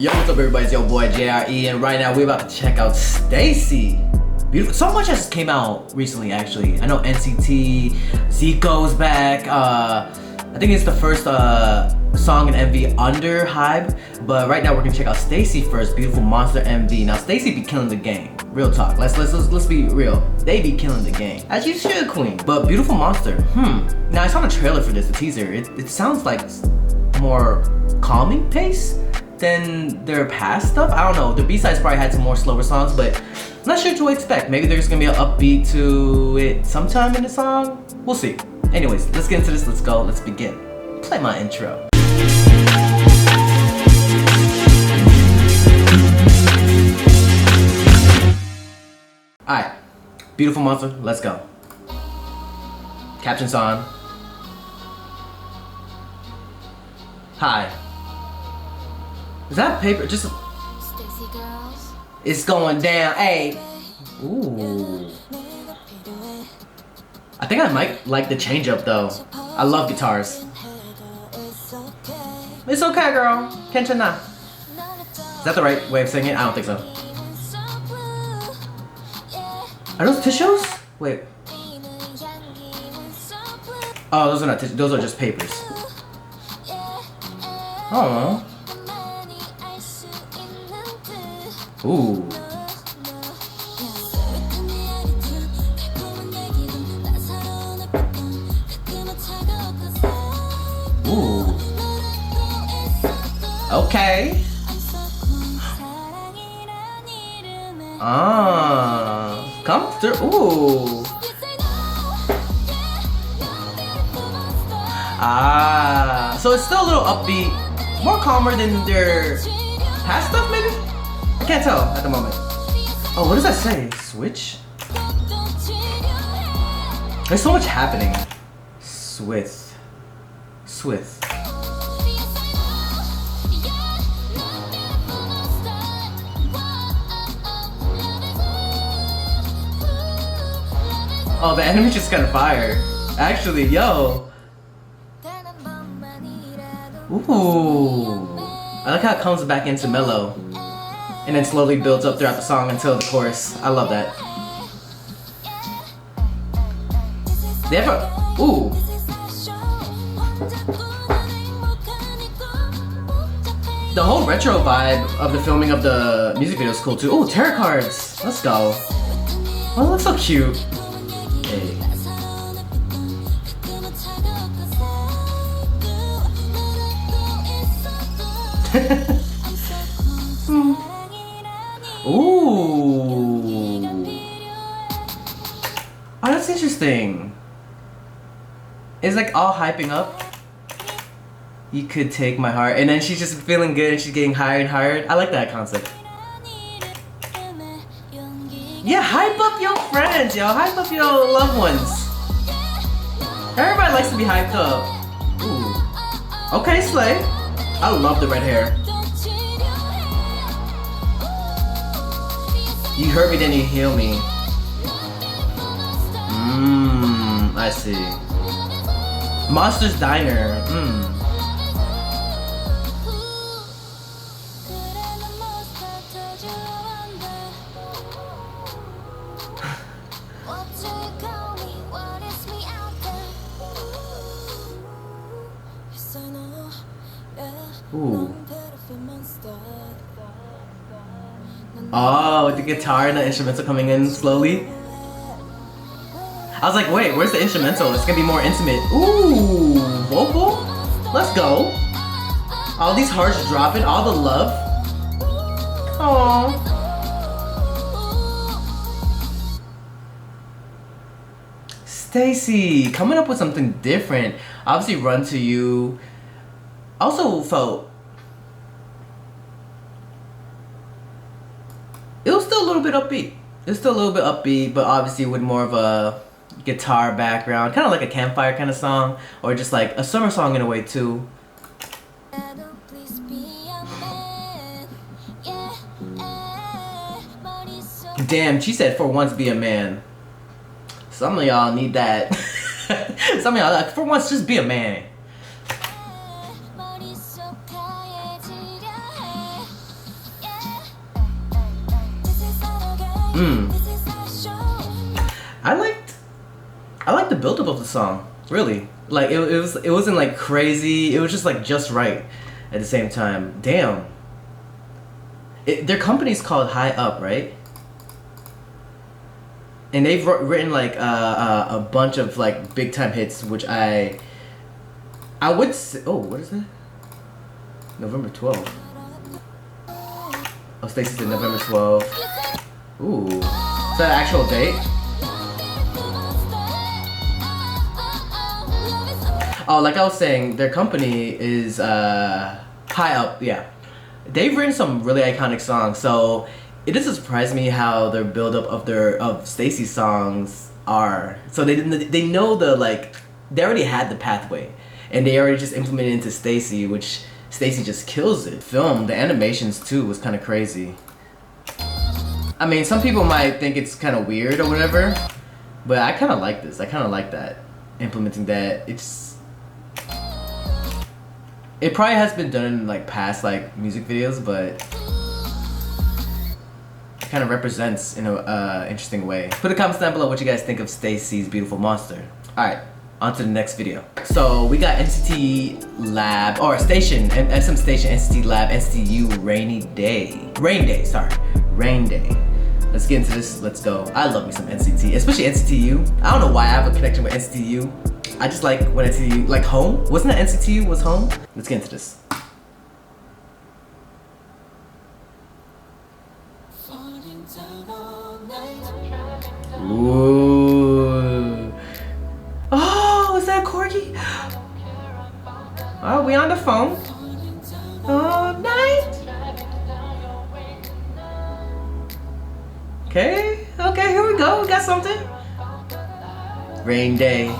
Yo, what's up everybody, it's your boy JRE, and right now we're about to check out STAYC. Beautiful. So much has came out recently actually. I know NCT, ZICO's back, I think it's the first song and MV under Hype, but right now we're gonna check out STAYC first, Beautiful Monster MV. Now STAYC be killing the game. Real talk. Let's be real. They be killing the game. As you should, queen. But Beautiful Monster, Now I saw the trailer for this, the teaser. It sounds like more calming pace than their past stuff. I don't know, the B-sides probably had some more slower songs, but I'm not sure what to expect. Maybe there's gonna be an upbeat to it sometime in the song. We'll see. Anyways, let's get into this. Let's go. Let's begin. Play my intro. Alright, Beautiful Monster, let's go. Captions on. Hi. Is that paper? Just STAYC girls. It's going down. Hey. Ooh. I think I might like the change up though. I love guitars. It's okay, girl. Kenchana. Is that the right way of saying it? I don't think so. Are those tissues? Wait. Oh, those are not tissues. Those are just papers. Oh. Ooh. Ooh. Okay. Come through. Ooh. So it's still a little upbeat, more calmer than their past stuff, maybe? I can't tell at the moment. Oh, what does that say? Switch? There's so much happening. Swith. Oh, the animation's kind of fire. Actually, yo. Ooh. I like how it comes back into mellow and then slowly builds up throughout the song until the chorus. I love that. They have a... Ooh. The whole retro vibe of the filming of the music video is cool too. Ooh, tarot cards. Let's go. Oh, that looks so cute. Hey. Ooh. Oh, that's interesting. It's like all hyping up. You could take my heart, and then she's just feeling good and she's getting higher and higher. I like that concept. Yeah, hype up your friends, yo. Hype up your loved ones. Everybody likes to be hyped up. Ooh. Okay, Slay. I love the red hair. You hurt me, then you heal me. I see. Monster's Diner. Ooh. Oh, with the guitar and the instrumental coming in slowly. I was like, wait, where's the instrumental? It's gonna be more intimate. Ooh, vocal? Let's go. All these hearts dropping, all the love. Aww. STAYC, coming up with something different. Obviously, Run to You. Also felt it was still a little bit upbeat. It's still a little bit upbeat, but obviously with more of a guitar background, kind of like a campfire kind of song, or just like a summer song in a way too. Damn, she said for once be a man. Some of y'all need that. Some of y'all like for once just be a man. I liked the build-up of the song. Really, like it wasn't like crazy. It was just like just right at the same time. Damn. Their company's called High Up, right? And they've written like a bunch of like big time hits, which I would say. Oh, what is that? November 12th. Oh, STAYC said November 12th. Ooh, is that an actual date? Oh, like I was saying, their company is High Up. Yeah, they've written some really iconic songs. So it doesn't surprise me how their build-up of STAYC's songs are. So they know they already had the pathway, and they already just implemented it into STAYC, which STAYC just kills it. Film, the animations too was kind of crazy. I mean, some people might think it's kind of weird or whatever, but I kind of like this. I kind of like that, implementing that. It probably has been done in like past like music videos, but it kind of represents in a interesting way. Put a comment down below what you guys think of STAYC's Beautiful Monster. Alright, on to the next video. So we got NCT Lab, or Station, SM Station, NCT Lab, NCT U Rain Day. Let's get into this, let's go. I love me some NCT, especially NCT U. I don't know why I have a connection with NCT U. I just like when NCT U, like Home? Wasn't that NCT U was Home? Let's get into this. Ooh. Oh, is that Corgi? Oh, we on the phone all night. Okay, here we go. We got something. Rain Day.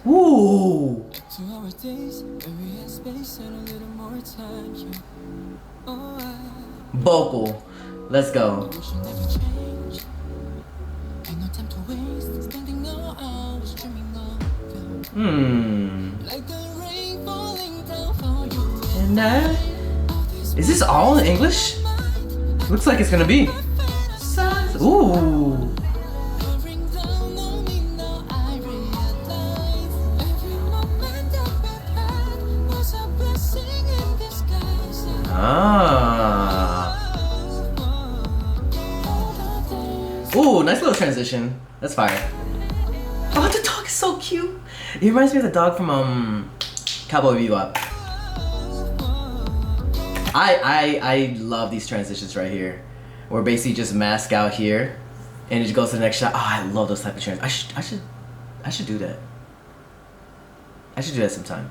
Ooh. Vocal. Let's go. And is this all in English? Looks like it's gonna be. Ooh. Ooh, nice little transition. That's fire. Oh, the dog is so cute. It reminds me of the dog from Cowboy Bebop. I love these transitions right here, where basically just mask out here, and it just goes to the next shot. Oh, I love those type of transitions. I should do that. I should do that sometime.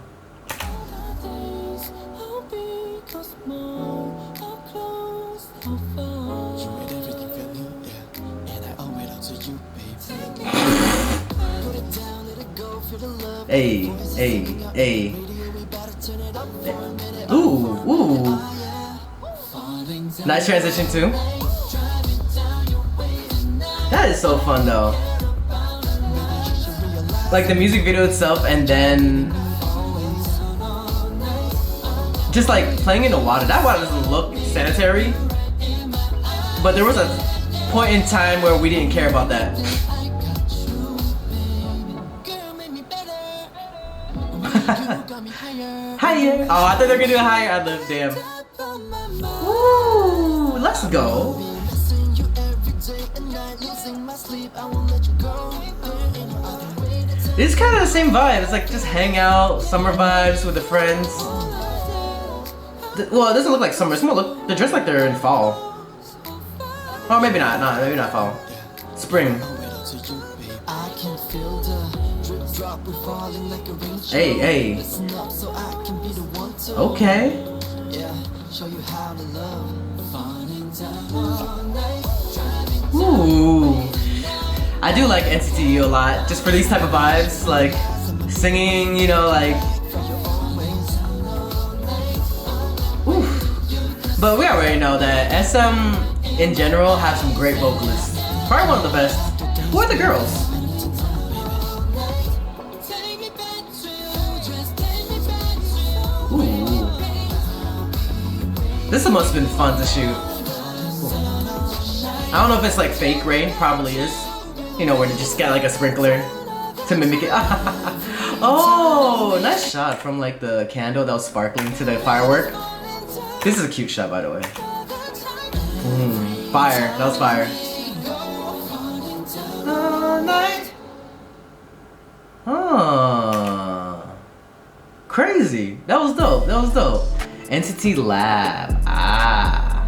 Hey. Ooh. Nice transition too. That is so fun though. Like the music video itself, and then just like playing in the water. That water doesn't look sanitary, but there was a point in time where we didn't care about that. Higher. Oh, I thought they were gonna do a higher ad-lib. Damn. Woo! Let's go. It's kind of the same vibe. It's like just hang out, summer vibes with the friends. Well, it doesn't look like summer. It's more they're dressed like they're in fall. Or maybe not. No, maybe not fall. Spring. Hey. Okay. Ooh. I do like NCT U a lot, just for these type of vibes, like singing, you know, like. Oof. But we already know that SM in general have some great vocalists. Probably one of the best. Who are the girls? Ooh. This must have been fun to shoot. I don't know if it's like fake rain, probably is. You know, where they just got like a sprinkler to mimic it. Oh, nice shot from like the candle that was sparkling to the firework. This is a cute shot, by the way. Fire, that was fire. Crazy. That was dope. That was dope. Entity Lab. I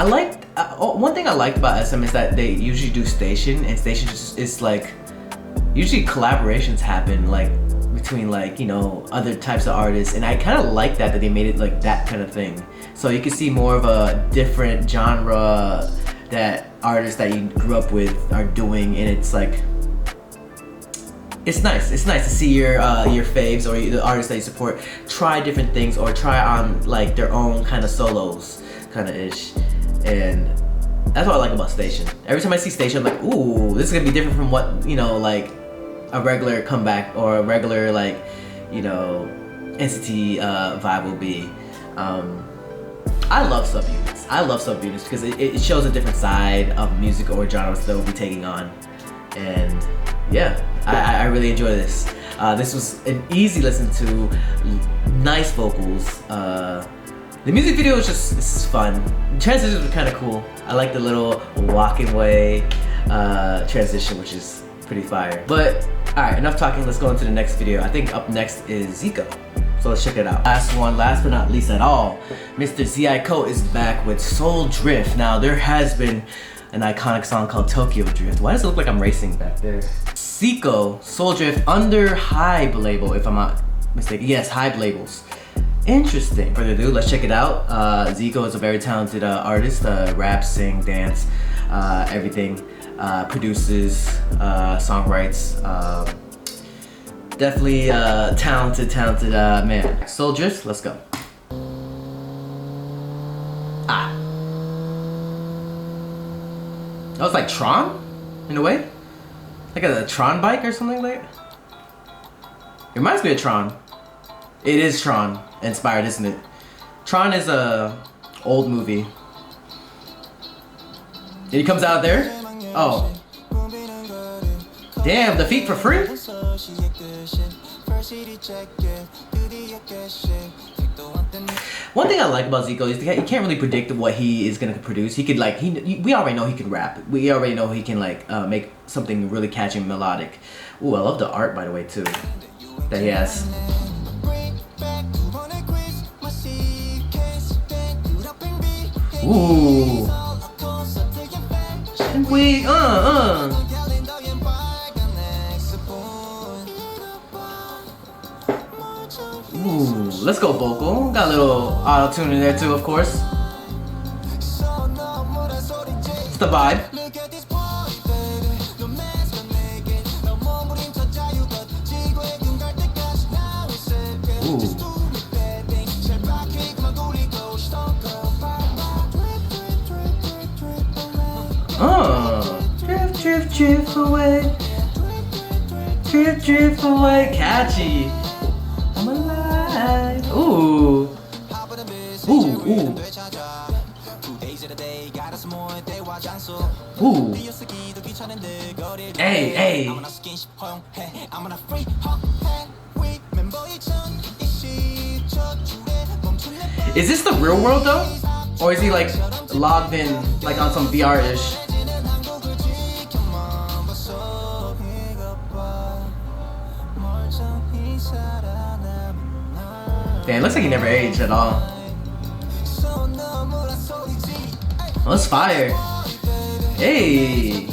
liked one thing I liked about SM is that they usually do station, and station just is like usually collaborations happen like between like, you know, other types of artists, and I kind of like that they made it like that kind of thing. So you can see more of a different genre that artists that you grew up with are doing, and it's like it's nice. It's nice to see your faves or the artists that you support try different things or try on like their own kind of solos, kind of ish, and that's what I like about Station. Every time I see Station, I'm like, ooh, this is gonna be different from what, you know, like a regular comeback or a regular like, you know, NCT vibe will be. I love subunits. I love subunits because it shows a different side of music or genres that we'll be taking on, and yeah, I really enjoy this. This was an easy listen to, nice vocals. The music video was just, this is fun. The transitions were kind of cool. I like the little walking way transition, which is pretty fire. But alright, enough talking, let's go into the next video. I think up next is ZICO. So let's check it out. Last but not least at all, Mr. ZICO is back with Soul Drift. Now there has been an iconic song called Tokyo Drift. Why does it look like I'm racing back there? ZICO, Soul Drift under Hybe label, if I'm not mistaken. Yes, Hybe labels. Interesting. Further ado, let's check it out. ZICO is a very talented artist, raps, sing, dance, everything. Produces, songwrites. Definitely talented man. Soul Drift, let's go. That was like Tron, in a way? Like a Tron bike or something like that? It reminds me of Tron. It is Tron inspired, isn't it? Tron is a old movie. And he comes out there? Oh. Damn, the feet for free? One thing I like about ZICO is he can't really predict what he is gonna produce. He could like, we already know he can rap. We already know he can like make something really catchy and melodic. Ooh, I love the art, by the way, too, that he has. Ooh. And we, Ooh, let's go vocal. Got a little auto-tune in there too, of course. It's the vibe. Ooh. Drift, drift, drift away. Drift, drift away. Catchy. I'm alive. Ooh. Ooh, ooh. Ooh. Hey, hey. Is this the real world though? Or is he like logged in like on some VR-ish? Damn, it looks like he never aged at all. Oh, that's fire. Hey.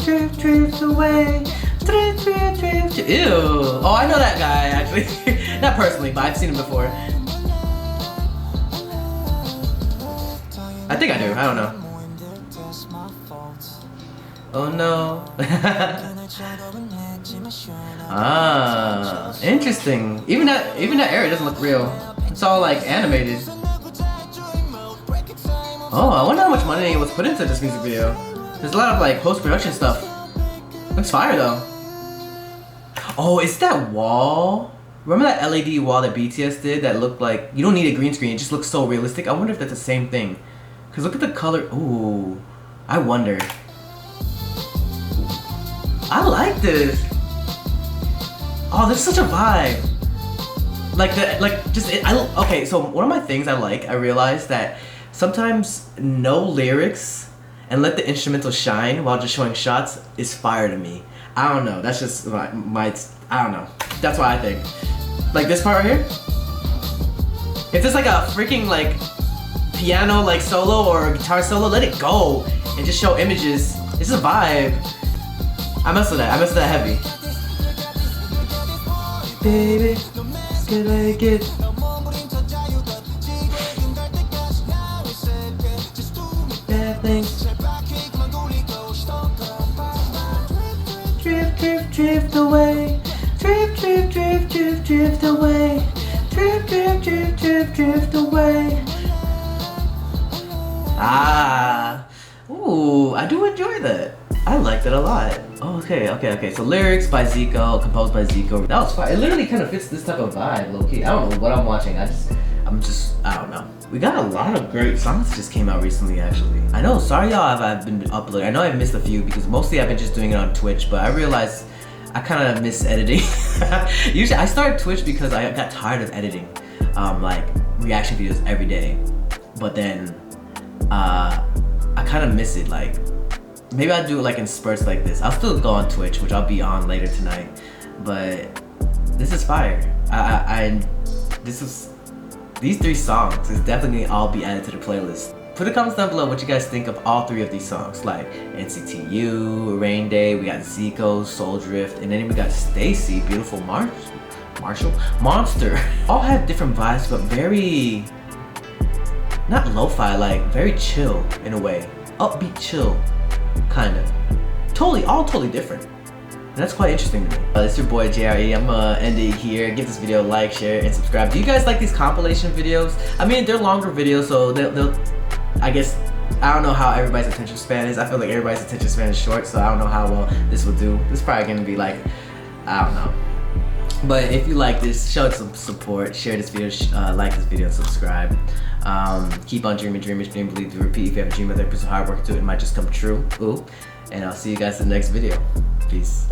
Drift, drift away. Drift, drift, drift. Ew. Oh, I know that guy actually. Not personally, but I've seen him before. I think I do. I don't know. Oh no. Ah, interesting. Even that area doesn't look real. It's all like animated. Oh, I wonder how much money was put into this music video. There's a lot of like post-production stuff. Looks fire though. Oh, it's that wall. Remember that LED wall that BTS did that looked like, you don't need a green screen, it just looks so realistic? I wonder if that's the same thing. Cause look at the color, ooh, I wonder. I like this. Oh, this is such a vibe. Okay, so one of my things I realized that sometimes no lyrics and let the instrumental shine while just showing shots is fire to me. I don't know, that's just my I don't know. That's what I think. Like this part right here? If it's like a freaking like piano like solo or guitar solo, let it go and just show images. It's a vibe. I mess with that heavy. Baby, can I get bad things? Drift, drift, drift away. Drift, drift, drift, drift, drift away. Drift, drift, drift, drift, drift away. Ah, ooh, I do enjoy that. I liked it a lot. Oh, okay. So lyrics by ZICO, composed by ZICO. That was fine. It literally kind of fits this type of vibe, low key. I don't know what I'm watching. I don't know. We got a lot of great songs that just came out recently, actually. I know, sorry y'all if I've been uploading. I know I've missed a few because mostly I've been just doing it on Twitch, but I realized I kind of miss editing. Usually I started Twitch because I got tired of editing, like reaction videos every day. But then, I kind of miss it. Like, maybe I'll do it like in spurts like this. I'll still go on Twitch, which I'll be on later tonight. But this is fire. These 3 songs is definitely all be added to the playlist. Put a comment down below what you guys think of all 3 of these songs, like NCT U, Rain Day, we got ZICO, Soul Drift, and then we got STAYC, Beautiful Monster. All have different vibes, but very, not lo-fi, like very chill in a way. Upbeat chill, kinda. All totally different. And that's quite interesting to me. It's your boy JRE. I'm gonna end it here. Give this video a like, share, and subscribe. Do you guys like these compilation videos? I mean, they're longer videos, so they'll I guess, I don't know how everybody's attention span is. I feel like everybody's attention span is short, so I don't know how well this will do. This is probably gonna be like, I don't know. But if you like this, show it some support, share this video, like this video, and subscribe. Keep on dreaming, dream, believe, to repeat. If you have a dream or there, put some hard work into it, it might just come true. Ooh. And I'll see you guys in the next video. Peace.